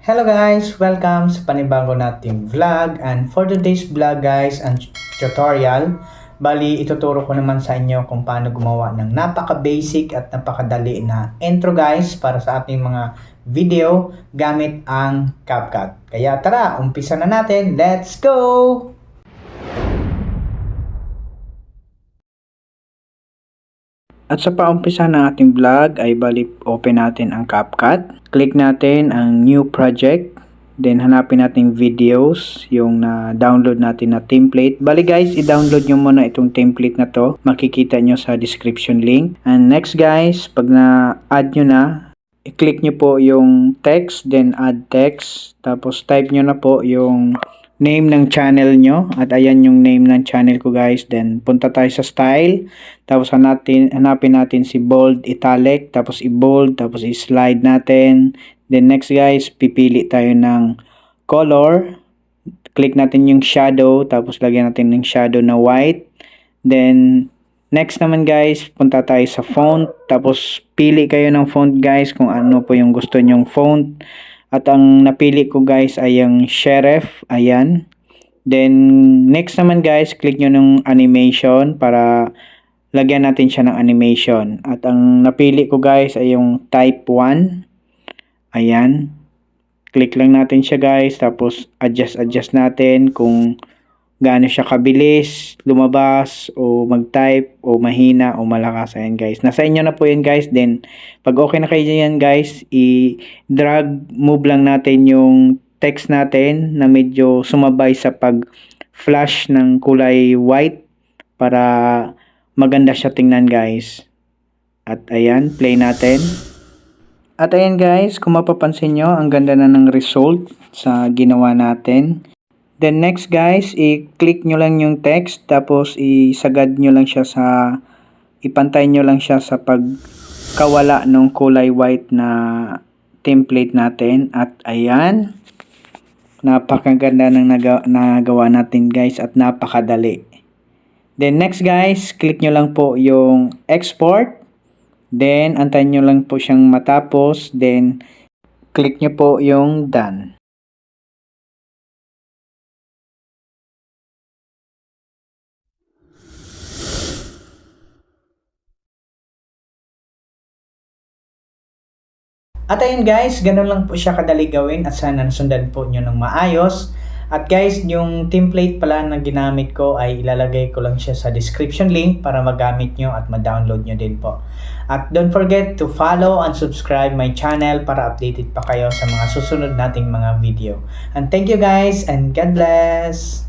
Hello guys! Welcome sa panibago nating vlog, and for today's vlog guys and tutorial, bali ituturo ko naman sa inyo kung paano gumawa ng napaka-basic at napakadali na intro guys para sa ating mga video gamit ang CapCut. Kaya tara, umpisa na natin. Let's go! At sa paumpisa ng ating vlog ay bali open natin ang CapCut. Click natin ang new project. Then hanapin natin videos, yung na-download natin na template. Bali guys, i-download nyo muna itong template na to. Makikita nyo sa description link. And next guys, pag na-add nyo na, i-click nyo po yung text, then add text. Tapos type nyo na po yung name ng channel nyo, at ayan yung name ng channel ko guys. Then punta tayo sa style, tapos hanapin natin si bold, italic, tapos i-bold, tapos i-slide natin. Then next guys, pipili tayo ng color, click natin yung shadow, tapos lagyan natin ng shadow na white. Then next naman guys, punta tayo sa font, tapos pili kayo ng font guys kung ano po yung gusto nyong font. At ang napili ko guys ay yung serif, ayan. Then next naman guys, click nyo ng animation para lagyan natin siya ng animation. At ang napili ko guys ay yung type 1, ayan. Click lang natin siya guys, tapos adjust natin kung gaano siya kabilis lumabas o mag-type o mahina o malakas. Ayan guys, nasa inyo na po yun guys. Then pag okay na kayo dyan guys, i-drag move lang natin yung text natin na medyo sumabay sa pag-flash ng kulay white para maganda siya tingnan guys. At ayan, play natin. At ayan guys, kung mapapansin nyo, ang ganda na ng result sa ginawa natin. Then next guys, i-click nyo lang yung text, tapos isagad nyo lang siya ipantay nyo lang siya sa pagkawala ng kulay white na template natin. At ayan, napakaganda ng nagawa natin guys at napakadali. Then next guys, click nyo lang po yung export. Then antayin nyo lang po siyang matapos. Then click nyo po yung done. At ayun guys, ganun lang po siya kadali gawin at sana nasundan po nyo ng maayos. At guys, yung template pala na ginamit ko ay ilalagay ko lang siya sa description link para magamit nyo at ma-download nyo din po. At don't forget to follow and subscribe my channel para updated pa kayo sa mga susunod nating mga video. And thank you guys and God bless!